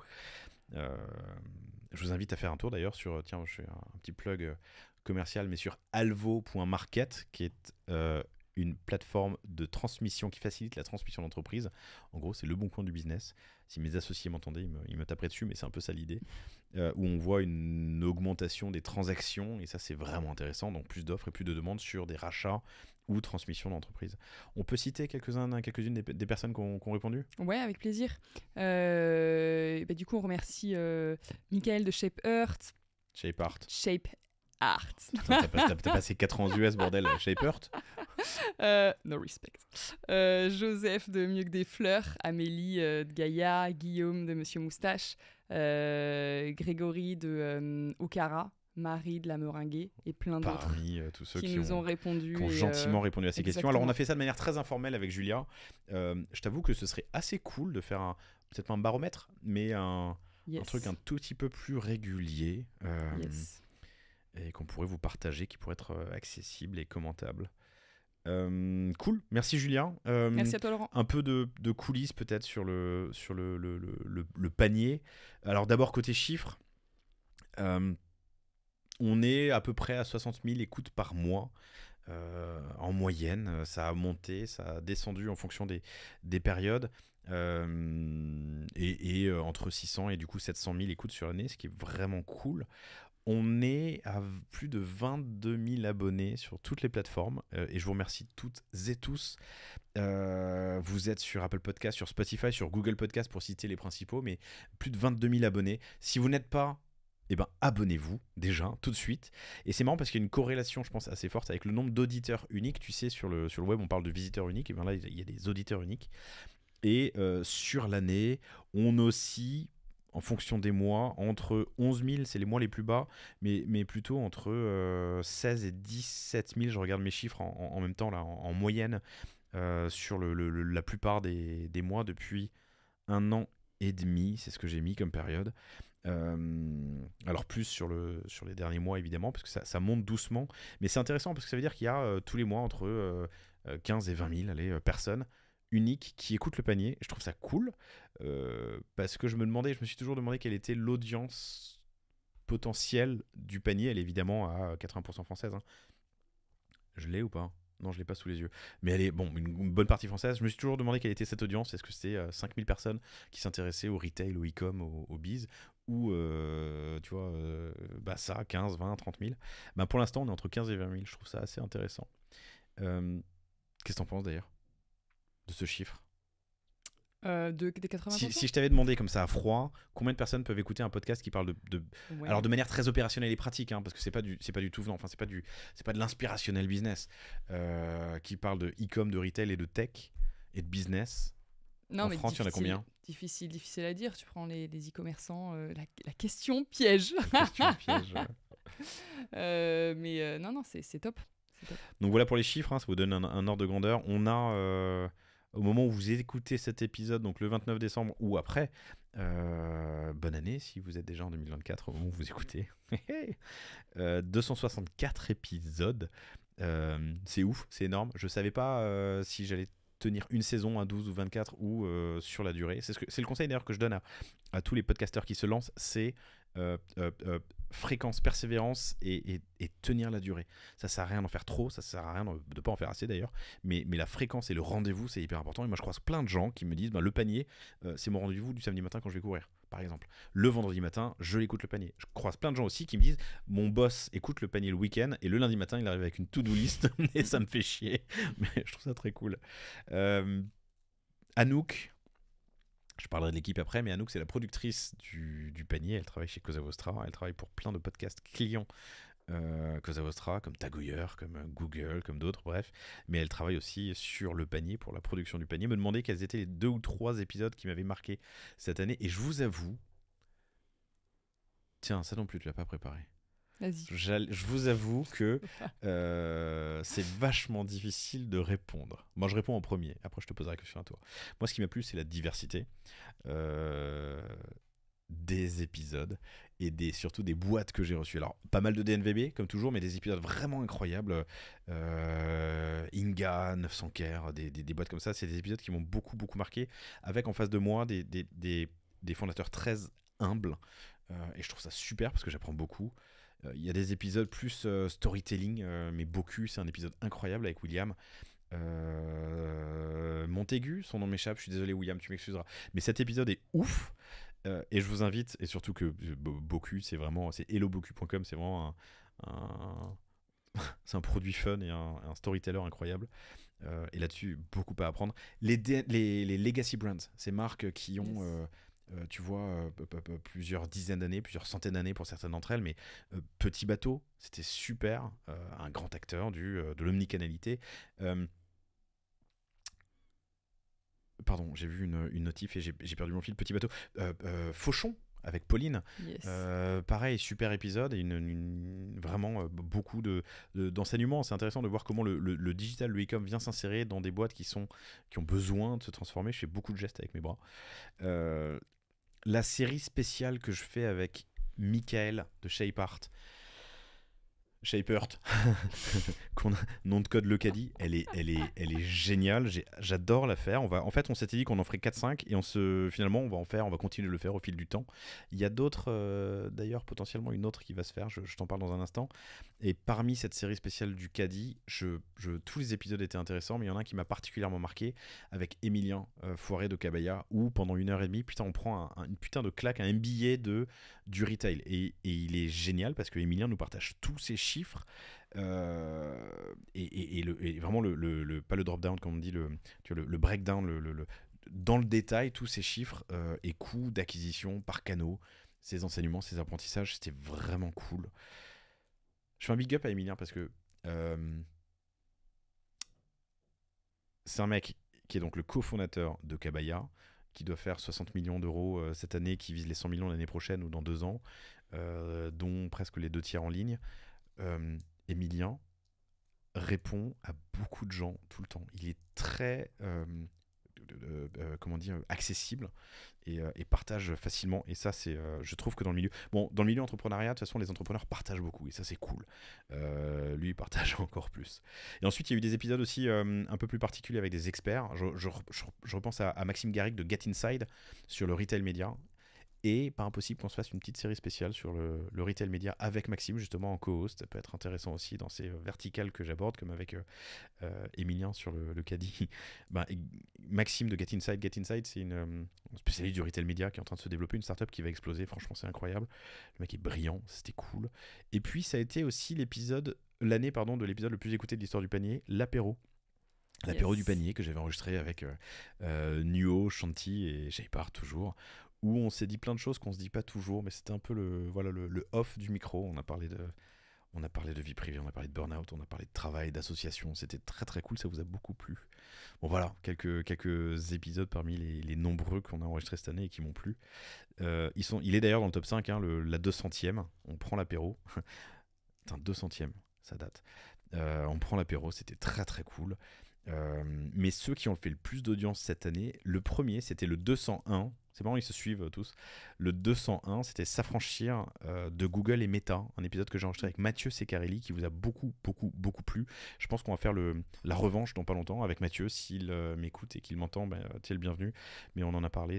Je vous invite à faire un tour d'ailleurs sur, tiens, je fais un petit plug commercial, mais sur alvo.market, qui est une plateforme de transmission qui facilite la transmission d'entreprise. En gros, c'est le bon coin du business. Si mes associés m'entendaient, ils me taperaient dessus, mais c'est un peu ça l'idée. Où on voit une augmentation des transactions, et ça, c'est vraiment intéressant. Donc, plus d'offres et plus de demandes sur des rachats ou transmission d'entreprise. On peut citer quelques-unes des personnes qui ont répondu ? Ouais, avec plaisir. Du coup, on remercie Michael de ShapeArt. T'as passé 4 ans aux US, bordel, ShapeArt. No respect. Joseph de Mieux que des fleurs, Amélie de Gaïa, Guillaume de Monsieur Moustache, Grégory de Okara, Marie de la Meringuée et plein d'autres. Parmi tous ceux qui nous ont répondu. Qui ont gentiment répondu à ces questions. Alors, on a fait ça de manière très informelle avec Julia. Je t'avoue que ce serait assez cool de faire peut-être pas un baromètre, mais un truc un tout petit peu plus régulier. Et qu'on pourrait vous partager, qui pourrait être accessible et commentable. Cool, merci Julia. Merci à toi Laurent. Un peu de coulisses peut-être sur le panier. Alors d'abord côté chiffres, on est à peu près à 60 000 écoutes par mois en moyenne. Ça a monté, ça a descendu en fonction des périodes. Et entre 600 et du coup 700 000 écoutes sur l'année, ce qui est vraiment cool. On est à plus de 22 000 abonnés sur toutes les plateformes et je vous remercie toutes et tous. Vous êtes sur Apple Podcast, sur Spotify, sur Google Podcast pour citer les principaux, mais plus de 22 000 abonnés. Si vous n'êtes pas, abonnez-vous déjà tout de suite. Et c'est marrant parce qu'il y a une corrélation, je pense, assez forte avec le nombre d'auditeurs uniques. Tu sais, sur le web, on parle de visiteurs uniques, et bien là, il y a des auditeurs uniques. Et sur l'année, on oscille en fonction des mois, entre 11 000, c'est les mois les plus bas, mais plutôt entre 16 et 17 000, je regarde mes chiffres en même temps, là, en moyenne, sur la plupart des mois depuis 1 an et demi, c'est ce que j'ai mis comme période. Alors plus sur les derniers mois évidemment, parce que ça monte doucement, mais c'est intéressant parce que ça veut dire qu'il y a tous les mois entre 15 et 20 000 personnes uniques qui écoutent le panier. Je trouve ça cool, parce que je me suis toujours demandé quelle était l'audience potentielle du panier. Elle est évidemment à 80% française, hein. Je l'ai ou pas? Non, je l'ai pas sous les yeux. Mais elle est, bon, une bonne partie française. Je me suis toujours demandé quelle était cette audience. Est-ce que c'était 5000 personnes qui s'intéressaient au retail, au e-com, au biz, ou tu vois, ça, 15, 20, 30 000. Pour l'instant, on est entre 15 et 20 000. Je trouve ça assez intéressant. Qu'est-ce que t'en penses d'ailleurs de ce chiffre? Des 80%. Si je t'avais demandé comme ça à froid, combien de personnes peuvent écouter un podcast qui parle Ouais. alors de manière très opérationnelle et pratique, hein, parce que c'est pas du tout venant, enfin c'est pas de l'inspirationnel business, qui parle de e-com, de retail et de tech et de business. Non, En mais France, il y en a combien? difficile à dire. Tu prends les e-commerçants, la question piège. Question piège. Non, c'est top. Donc voilà pour les chiffres, hein, ça vous donne un ordre de grandeur. On a, au moment où vous écoutez cet épisode, donc le 29 décembre ou après, bonne année si vous êtes déjà en 2024 au moment où vous écoutez. 264 épisodes, c'est ouf, c'est énorme. Je savais pas si j'allais tenir une saison à 12 ou 24 ou sur la durée. C'est le conseil d'ailleurs que je donne à tous les podcasteurs qui se lancent, c'est fréquence, persévérance et tenir la durée. Ça sert à rien d'en faire trop, ça sert à rien de pas en faire assez d'ailleurs, mais la fréquence et le rendez-vous, c'est hyper important. Et moi je croise plein de gens qui me disent le panier, c'est mon rendez-vous du samedi matin quand je vais courir, par exemple. Le vendredi matin, je l'écoute le panier. Je croise plein de gens aussi qui me disent mon boss écoute le panier le week-end et le lundi matin il arrive avec une to-do list et ça me fait chier, mais je trouve ça très cool. Anouk, je parlerai de l'équipe après, mais Anouk, c'est la productrice du panier. Elle travaille chez Cosa Vostra. Elle travaille pour plein de podcasts clients Cosa Vostra, comme Tagouilleur, comme Google, comme d'autres, bref. Mais elle travaille aussi sur le panier, pour la production du panier. Me demander quels étaient les 2 ou 3 épisodes qui m'avaient marqué cette année. Et je vous avoue... Tiens, ça non plus, tu l'as pas préparé. Vas-y. Je vous avoue que c'est vachement difficile de répondre. Moi, je réponds en premier. Après, je te poserai la question à toi. Moi, ce qui m'a plu, c'est la diversité des épisodes et surtout des boîtes que j'ai reçues. Alors, pas mal de DNVB, comme toujours, mais des épisodes vraiment incroyables. Inga, 900 Care, des boîtes comme ça. C'est des épisodes qui m'ont beaucoup, beaucoup marqué. Avec en face de moi des fondateurs très humbles. Et je trouve ça super parce que j'apprends beaucoup. Il y a des épisodes plus storytelling, mais Bocu, c'est un épisode incroyable avec William. Montaigu, son nom m'échappe, je suis désolé William, tu m'excuseras. Mais cet épisode est ouf, et je vous invite, et surtout que Bocu, c'est hellobocu.com, c'est vraiment c'est un produit fun et un storyteller incroyable. Et là-dessus, beaucoup à apprendre. Les legacy brands, ces marques qui ont... Yes. Tu vois, plusieurs dizaines d'années, plusieurs centaines d'années pour certaines d'entre elles, mais Petit Bateau, c'était super, un grand acteur de l'omnicanalité. Pardon, j'ai vu une notif et j'ai perdu mon fil. Petit Bateau. Fauchon, avec Pauline. Yes. Pareil, super épisode et vraiment beaucoup d'enseignements. C'est intéressant de voir comment le digital, le e-com vient s'insérer dans des boîtes qui ont besoin de se transformer. Je fais beaucoup de gestes avec mes bras. La série spéciale que je fais avec Michael de Shapeart, nom de code Lecadi, elle est géniale, j'adore la faire. En fait, on s'était dit qu'on en ferait 4-5 et finalement on va continuer de le faire au fil du temps. Il y a d'autres, d'ailleurs potentiellement une autre qui va se faire, je t'en parle dans un instant. Et parmi cette série spéciale du Caddy, tous les épisodes étaient intéressants, mais il y en a un qui m'a particulièrement marqué avec Emilien Foiré de Cabaya, où pendant 1h30, putain, on prend une putain de claque, un MBA du retail. Et il est génial parce que Emilien nous partage tous ses chiffres et vraiment pas le drop down comme on dit, le breakdown, dans le détail, tous ces chiffres et coûts d'acquisition par canaux, ses enseignements, ses apprentissages, c'était vraiment cool. Je fais un big up à Emilien parce que c'est un mec qui est donc le cofondateur de Cabaya, qui doit faire 60 millions d'euros cette année, qui vise les 100 millions l'année prochaine ou dans 2 ans, dont presque les 2 tiers en ligne. Emilien répond à beaucoup de gens tout le temps. Il est très comment dire, accessible et partage facilement. Et ça, je trouve que dans le milieu entrepreneuriat, de toute façon, les entrepreneurs partagent beaucoup et ça, c'est cool. Lui, il partage encore plus. Et ensuite, il y a eu des épisodes aussi un peu plus particuliers avec des experts. Je repense à Maxime Garric de Get Inside sur le retail média. Et pas impossible qu'on se fasse une petite série spéciale sur le retail média avec Maxime, justement en co-host. Ça peut être intéressant aussi dans ces verticales que j'aborde, comme avec Emilien sur le caddie. Maxime de Get Inside. Get Inside, c'est une spécialiste du retail média qui est en train de se développer, une startup qui va exploser. Franchement, c'est incroyable. Le mec est brillant, c'était cool. Et puis, ça a été aussi l'année de l'épisode le plus écouté de l'histoire du panier, l'apéro. L'apéro du panier que j'avais enregistré avec Nuo, Shanti et Jaipar toujours, où on s'est dit plein de choses qu'on se dit pas toujours, mais c'était un peu le off du micro. On a parlé de vie privée, on a parlé de burn-out, on a parlé de travail, d'association. C'était très très cool, ça vous a beaucoup plu. Bon voilà, quelques épisodes parmi les nombreux qu'on a enregistrés cette année et qui m'ont plu. Il est d'ailleurs dans le top 5, hein, la 200e. On prend l'apéro. Putain, 200e, ça date. On prend l'apéro, c'était très très cool. Mais ceux qui ont fait le plus d'audience cette année, le premier c'était le 201. C'est marrant, ils se suivent tous. Le 201, c'était S'affranchir de Google et Meta, un épisode que j'ai enregistré avec Mathieu Secarelli qui vous a beaucoup plu. Je pense qu'on va faire la revanche dans pas longtemps avec Mathieu. S'il m'écoute et qu'il m'entend, tu es le bienvenu. Mais on en a parlé,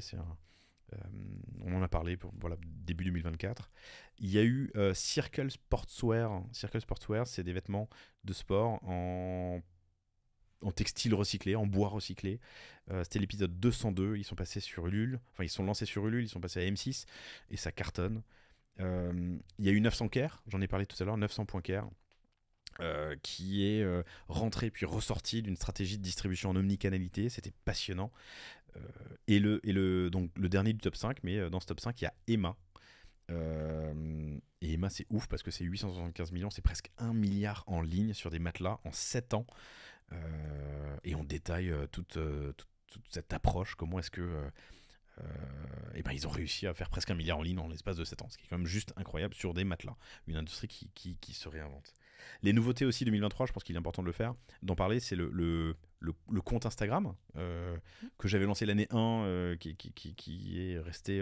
on en a parlé pour début 2024. Il y a eu Circle Sportswear. Circle Sportswear, c'est des vêtements de sport en textile recyclé, en bois recyclé. C'était l'épisode 202. Ils sont passés sur Ulule. Enfin, ils sont lancés sur Ulule, ils sont passés à M6 et ça cartonne. Il y a eu 900 Care, j'en ai parlé tout à l'heure, 900.care, qui est rentré puis ressorti d'une stratégie de distribution en omnicanalité. C'était passionnant. Et donc, le dernier du top 5, mais dans ce top 5, il y a Emma. Et Emma, c'est ouf parce que c'est 875 millions, c'est presque 1 milliard en ligne sur des matelas en 7 ans. Et on détaille toute cette approche, comment est-ce que ils ont réussi à faire presque 1 milliard en ligne en l'espace de 7 ans, ce qui est quand même juste incroyable sur des matelas, une industrie qui se réinvente. Les nouveautés aussi 2023, je pense qu'il est important de le faire, d'en parler, c'est le compte Instagram que j'avais lancé l'année 1, qui est resté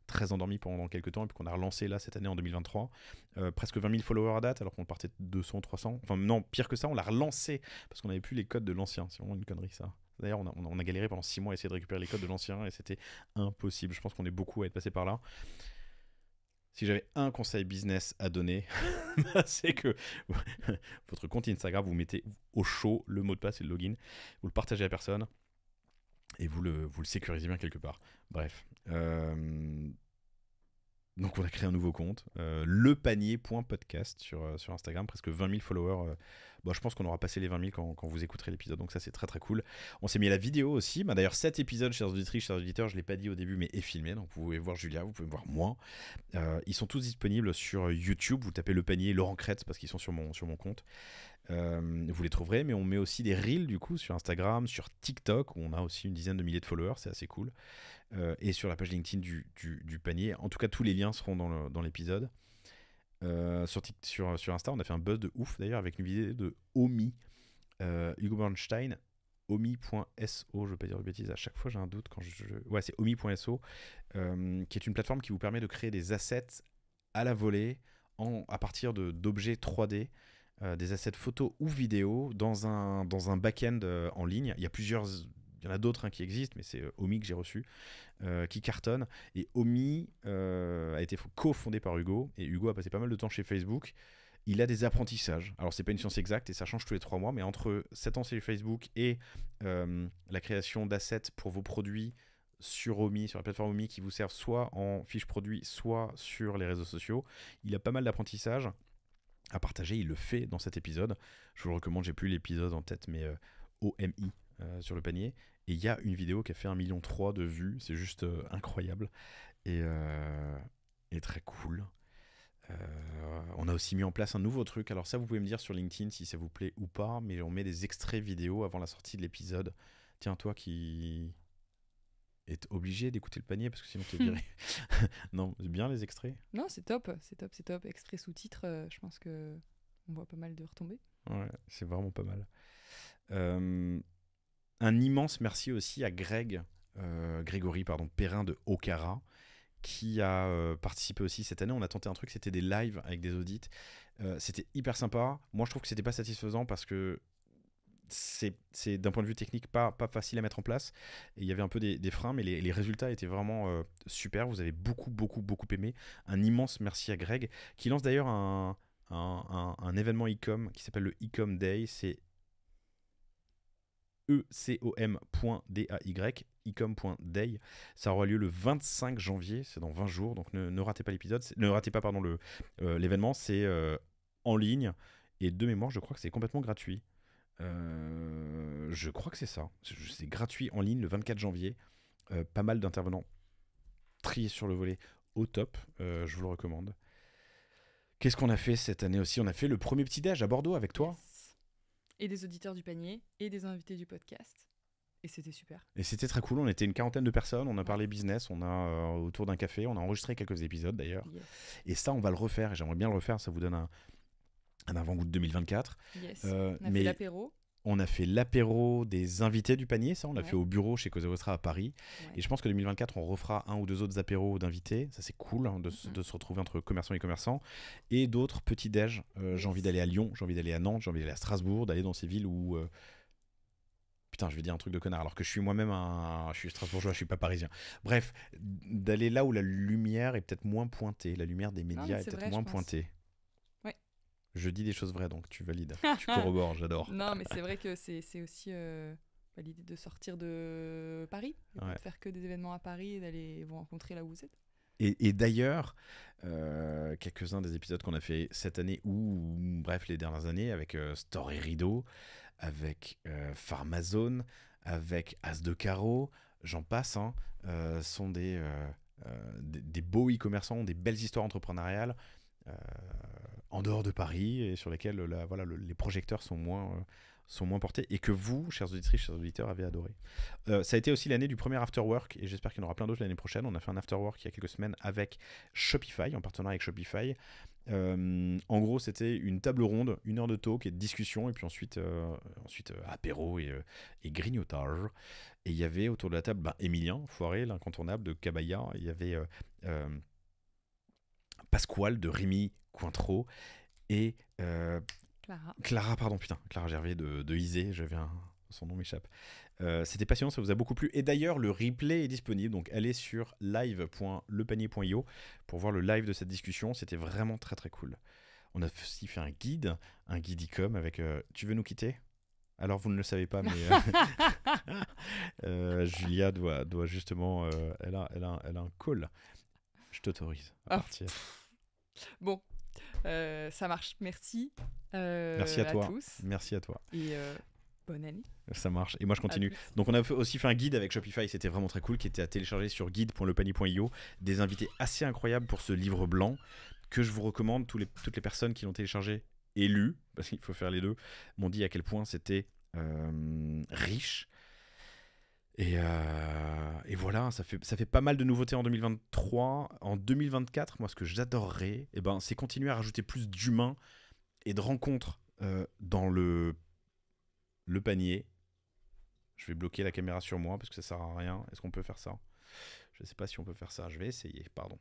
très endormi pendant quelques temps et puis qu'on a relancé là cette année en 2023. Presque 20 000 followers à date alors qu'on partait de 200, 300. Enfin non, pire que ça, on l'a relancé parce qu'on n'avait plus les codes de l'ancien. C'est vraiment une connerie ça. D'ailleurs, on a galéré pendant 6 mois à essayer de récupérer les codes de l'ancien et c'était impossible. Je pense qu'on est beaucoup à être passé par là. Si j'avais un conseil business à donner, c'est que votre compte Instagram, vous mettez au chaud le mot de passe et le login, vous le partagez à personne et vous le sécurisez bien quelque part. Bref. Donc on a créé un nouveau compte, lepanier.podcast sur Instagram, presque 20 000 followers. Je pense qu'on aura passé les 20 000 quand vous écouterez l'épisode, donc ça c'est très très cool. On s'est mis à la vidéo aussi, d'ailleurs cet épisode, chers auditrices, chers auditeurs, je ne l'ai pas dit au début mais est filmé, donc vous pouvez voir Julia, vous pouvez voir moi. Ils sont tous disponibles sur YouTube, vous tapez Le Panier, Laurent Kretz parce qu'ils sont sur mon compte. Vous les trouverez, mais on met aussi des reels du coup sur Instagram, sur TikTok où on a aussi une dizaine de milliers de followers, c'est assez cool, et sur la page LinkedIn du panier. En tout cas, tous les liens seront dans l'épisode. Sur Insta, on a fait un buzz de ouf d'ailleurs avec une vidéo de Omi, Hugo Bernstein, Omi.so, je ne veux pas dire de bêtises, à chaque fois j'ai un doute quand ouais, c'est Omi.so, qui est une plateforme qui vous permet de créer des assets à la volée à partir d'objets 3D. Des assets photos ou vidéo dans un back-end en ligne. Il y en a d'autres qui existent, mais c'est Omi que j'ai reçu, qui cartonne. Et Omi a été co-fondé par Hugo, et Hugo a passé pas mal de temps chez Facebook. Il a des apprentissages. Alors, c'est pas une science exacte et ça change tous les 3 mois, mais entre 7 ans chez Facebook et la création d'assets pour vos produits sur Omi, sur la plateforme Omi, qui vous servent soit en fiche produit, soit sur les réseaux sociaux, il a pas mal d'apprentissages à partager. Il le fait dans cet épisode. Je vous le recommande, j'ai plus l'épisode en tête, mais OMI sur le panier. Et il y a une vidéo qui a fait 1,3 million de vues. C'est juste incroyable et très cool. On a aussi mis en place un nouveau truc. Alors ça, vous pouvez me dire sur LinkedIn si ça vous plaît ou pas, mais on met des extraits vidéo avant la sortie de l'épisode. Tiens, toi qui est obligé d'écouter le panier parce que sinon t'es viré. Non, c'est bien les extraits. Non, c'est top. Extrait sous-titres, je pense que on voit pas mal de retombées. Ouais, c'est vraiment pas mal. Un immense merci aussi à Grégory Perrin de Okara, qui a participé aussi cette année. On a tenté un truc, c'était des lives avec des audits. C'était hyper sympa. Moi, je trouve que c'était pas satisfaisant parce que c'est d'un point de vue technique pas facile à mettre en place. Et il y avait un peu des freins, mais les résultats étaient vraiment super. Vous avez beaucoup aimé. Un immense merci à Greg, qui lance d'ailleurs un événement e-com qui s'appelle le e-com Day. C'est ecom.day, ecom.day. Ça aura lieu le 25 janvier, c'est dans 20 jours, donc ne ratez pas l'épisode, ne ratez pas l'événement, c'est en ligne, et de mémoire, je crois que c'est complètement gratuit. Je crois que c'est ça, c'est gratuit en ligne le 24 janvier, pas mal d'intervenants triés sur le volet au top, je vous le recommande. Qu'est-ce qu'on a fait cette année aussi? On a fait le premier petit-déj à Bordeaux avec toi. Yes. Et des auditeurs du panier et des invités du podcast. Et c'était super. Et c'était très cool, on était une quarantaine de personnes, on a parlé business, on a autour d'un café, on a enregistré quelques épisodes d'ailleurs. Yes. Et ça, on va le refaire, et j'aimerais bien le refaire, ça vous donne un avant-goût de 2024. Yes. On a fait l'apéro. On a fait l'apéro des invités du panier, ça on l'a fait au bureau chez Cause Vostra à Paris. Ouais. Et je pense que 2024, on refera un ou deux autres apéros d'invités. Ça c'est cool de se retrouver entre commerçants et commerçants. Et d'autres petits déj. J'ai envie d'aller à Lyon, j'ai envie d'aller à Nantes, j'ai envie d'aller à Strasbourg, d'aller dans ces villes où... Putain, je vais dire un truc de connard, alors que je suis moi-même je suis strasbourgeois, je suis pas parisien. Bref, d'aller là où la lumière est peut-être moins pointée, la lumière des médias est peut-être vrai, moins pointée. Ouais. Je dis des choses vraies, donc tu valides. Tu corrobores, j'adore. Non, mais c'est vrai que c'est aussi l'idée de sortir de Paris, et pas de faire que des événements à Paris et d'aller vous rencontrer là où vous êtes. Et d'ailleurs, quelques-uns des épisodes qu'on a fait cette année ou bref les dernières années avec Story Rideau, avec Pharmazone, avec As de Carreau, j'en passe, sont des beaux e-commerçants, des belles histoires entrepreneuriales en dehors de Paris et sur lesquelles les projecteurs sont moins portés et que vous, chers auditrices, chers auditeurs, avez adoré. Ça a été aussi l'année du premier Afterwork et j'espère qu'il y en aura plein d'autres l'année prochaine. On a fait un Afterwork il y a quelques semaines avec Shopify, en partenariat avec Shopify. En gros, c'était une table ronde, 1 heure de talk et de discussion, et puis ensuite apéro et grignotage. Et il y avait autour de la table Emilien Foiré, l'incontournable de Cabaya. Il y avait Pasquale de Rémi Cointreau et Clara Gervais de Isée. Son nom m'échappe. C'était passionnant, ça vous a beaucoup plu. Et d'ailleurs, le replay est disponible, donc allez sur live.lepanier.io pour voir le live de cette discussion. C'était vraiment très très cool. On a aussi fait un guide e-com avec Tu veux nous quitter? Alors vous ne le savez pas, mais Julia doit justement, elle a un call. Je t'autorise à partir. Bon, ça marche. Merci. Merci à toi. Tous. Merci à toi. Et bonne année. Ça marche. Et moi, je continue. Donc, on a aussi fait un guide avec Shopify. C'était vraiment très cool, qui était à télécharger sur guide.lepanier.io. Des invités assez incroyables pour ce livre blanc que je vous recommande. Toutes les personnes qui l'ont téléchargé et lu, parce qu'il faut faire les deux, m'ont dit à quel point c'était riche. Et voilà, ça fait pas mal de nouveautés en 2023. En 2024, moi, ce que j'adorerais, c'est continuer à rajouter plus d'humains et de rencontres dans le panier. Je vais bloquer la caméra sur moi parce que ça sert à rien. Est-ce qu'on peut faire ça? Je ne sais pas si on peut faire ça. Je vais essayer. Pardon.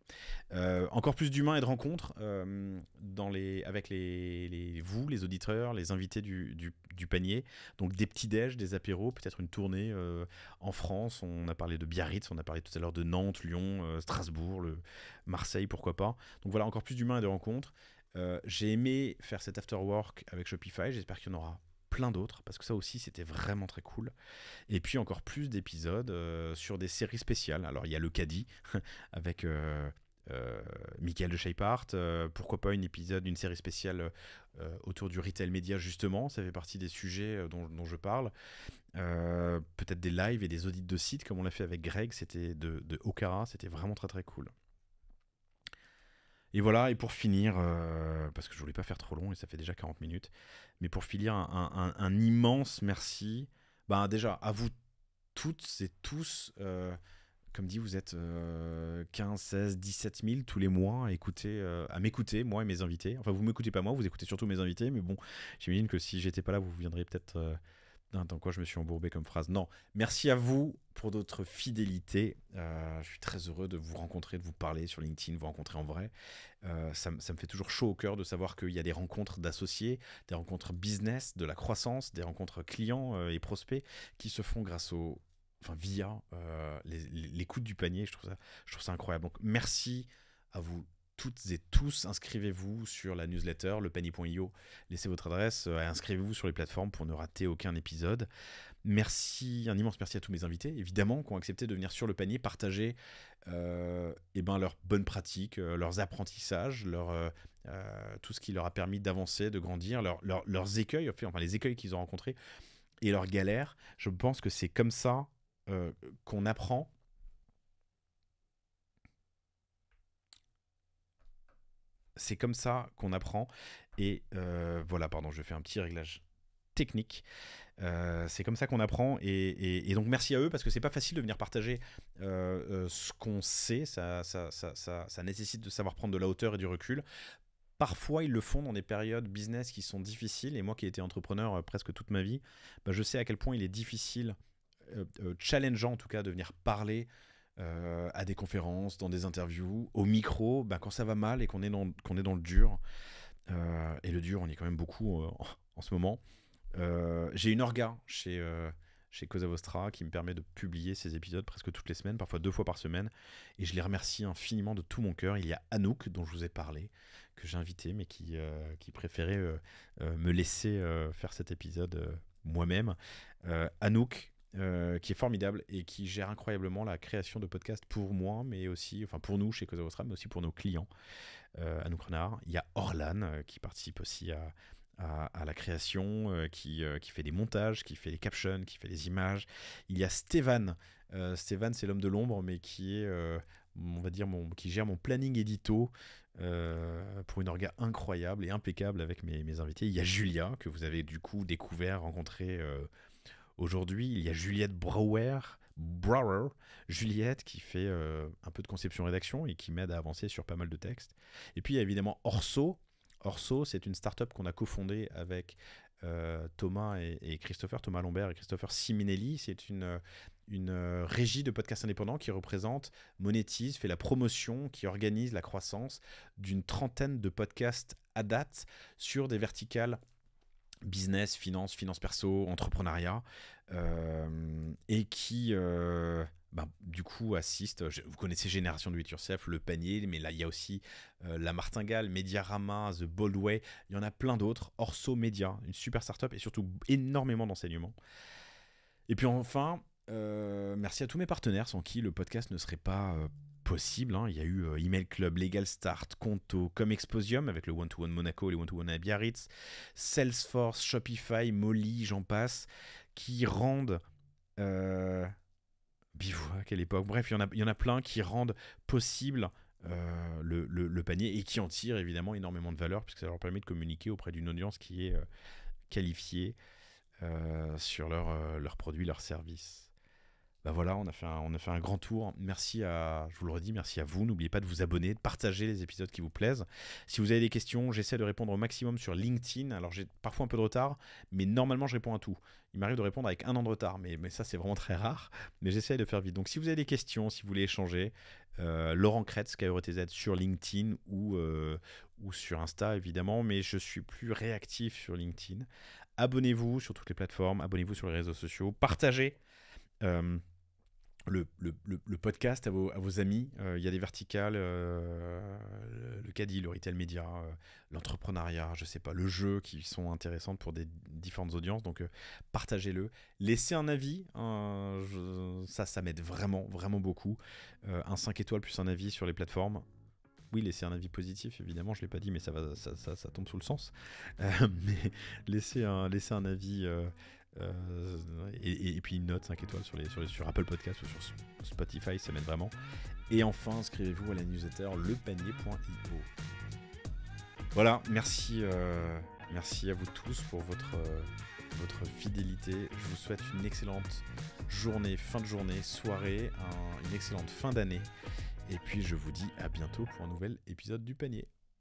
Encore plus d'humains et de rencontres avec vous, les auditeurs, les invités du panier. Donc des petits déj, des apéros, peut-être une tournée en France. On a parlé de Biarritz, on a parlé tout à l'heure de Nantes, Lyon, Strasbourg, Marseille, pourquoi pas. Donc voilà, encore plus d'humains et de rencontres. J'ai aimé faire cet afterwork avec Shopify. J'espère qu'il y en aura plein d'autres, parce que ça aussi c'était vraiment très cool. Et puis encore plus d'épisodes sur des séries spéciales. Alors il y a le caddie avec Mickaël de Shapeart, pourquoi pas une série spéciale autour du retail média, justement, ça fait partie des sujets dont je parle. Peut-être des lives et des audits de sites comme on l'a fait avec Greg, c'était de Okara, c'était vraiment très très cool. Et voilà, et pour finir, parce que je voulais pas faire trop long et ça fait déjà 40 minutes, mais pour finir, un immense merci. Déjà, à vous toutes et tous, comme dit, vous êtes 15, 16, 17 000 tous les mois à m'écouter, moi et mes invités. Enfin, vous m'écoutez pas moi, vous écoutez surtout mes invités, mais bon, j'imagine que si j'étais pas là, vous viendrez peut-être Dans quoi je me suis embourbé comme phrase. Non, merci à vous pour votre fidélité. Je suis très heureux de vous rencontrer, de vous parler sur LinkedIn, vous rencontrer en vrai. Ça me fait toujours chaud au cœur de savoir qu'il y a des rencontres d'associés, des rencontres business, de la croissance, des rencontres clients et prospects qui se font via l'écoute du panier. Je trouve ça incroyable. Donc merci à vous toutes et tous. Inscrivez-vous sur la newsletter, lepanier.io. Laissez votre adresse, inscrivez-vous sur les plateformes pour ne rater aucun épisode. Merci, un immense merci à tous mes invités, évidemment, qui ont accepté de venir sur le panier, partager leurs bonnes pratiques, leurs apprentissages, tout ce qui leur a permis d'avancer, de grandir, leurs écueils, enfin les écueils qu'ils ont rencontrés et leurs galères. Je pense que c'est comme ça qu'on apprend. C'est comme ça qu'on apprend. Et voilà, pardon, je fais un petit réglage technique. C'est comme ça qu'on apprend. Et donc, merci à eux parce que c'est pas facile de venir partager ce qu'on sait. Ça nécessite de savoir prendre de la hauteur et du recul. Parfois, ils le font dans des périodes business qui sont difficiles. Et moi qui ai été entrepreneur presque toute ma vie, je sais à quel point il est difficile, challengeant en tout cas, de venir parler à des conférences, dans des interviews, au micro, quand ça va mal et qu'on est dans le dur. Et le dur, on y est quand même beaucoup en ce moment. J'ai une orga chez Cosa Vostra qui me permet de publier ces épisodes presque toutes les semaines, parfois 2 fois par semaine. Et je les remercie infiniment de tout mon cœur. Il y a Anouk, dont je vous ai parlé, que j'ai invité, mais qui préférait me laisser faire cet épisode moi-même. Anouk, qui est formidable et qui gère incroyablement la création de podcasts pour moi, mais aussi, pour nous chez Cosa Vostra, mais aussi pour nos clients. Anouk Renard. Il y a Orlan qui participe aussi à la création, qui fait des montages, qui fait les captions, qui fait les images. Il y a Stéphane. Stéphane, c'est l'homme de l'ombre, mais qui est, on va dire, qui gère mon planning édito pour une orga incroyable et impeccable avec mes invités. Il y a Julia, que vous avez du coup découvert, rencontré aujourd'hui. Il y a Juliette Brouwer, Juliette qui fait un peu de conception-rédaction et qui m'aide à avancer sur pas mal de textes. Et puis il y a évidemment Orso. Orso, c'est une start-up qu'on a cofondée avec Thomas et Christopher, Thomas Lombert et Christopher Siminelli. C'est une régie de podcasts indépendants qui représente, monétise, fait la promotion, qui organise la croissance d'une 30aine de podcasts à date sur des verticales business, finance perso, entrepreneuriat, et qui du coup assiste. Vous connaissez Génération Do It Yourself, Le Panier, mais là il y a aussi La Martingale, Mediarama, The Bold Way, il y en a plein d'autres. Orso Media, une super startup et surtout énormément d'enseignements. Et puis enfin, merci à tous mes partenaires sans qui le podcast ne serait pas possible. Il y a eu Email Club, Legal Start, Conto, Comexposium avec le One-to-One Monaco, les One-to-One à Biarritz, Salesforce, Shopify, Molly, j'en passe, qui rendent Bivouac à l'époque. Bref, il y en a plein qui rendent possible le panier et qui en tirent évidemment énormément de valeur puisque ça leur permet de communiquer auprès d'une audience qui est qualifiée sur leurs produits, leurs services. Voilà, on a fait un grand tour. Merci je vous le redis, merci à vous. N'oubliez pas de vous abonner, de partager les épisodes qui vous plaisent. Si vous avez des questions, j'essaie de répondre au maximum sur LinkedIn. Alors j'ai parfois un peu de retard, mais normalement je réponds à tout. Il m'arrive de répondre avec 1 an de retard, mais ça c'est vraiment très rare. Mais j'essaie de faire vite. Donc si vous avez des questions, si vous voulez échanger, Laurent Kretz, KRETZ sur LinkedIn ou sur Insta évidemment, mais je suis plus réactif sur LinkedIn. Abonnez-vous sur toutes les plateformes, abonnez-vous sur les réseaux sociaux, partagez le podcast à vos amis. Il y a des verticales, le caddie, le retail média, l'entrepreneuriat, je sais pas, le jeu qui sont intéressantes pour des différentes audiences. Donc partagez-le. Laissez un avis, ça m'aide vraiment, vraiment beaucoup. Un 5 étoiles plus un avis sur les plateformes. Oui, laissez un avis positif, évidemment, je ne l'ai pas dit, mais ça tombe sous le sens. Mais laissez un avis et puis une note 5 étoiles sur Apple Podcast ou sur Spotify, ça m'aide vraiment. Et enfin, inscrivez-vous à la newsletter lepanier.io. Voilà, merci à vous tous pour votre fidélité. Je vous souhaite une excellente journée, fin de journée, soirée, une excellente fin d'année. Et puis je vous dis à bientôt pour un nouvel épisode du panier.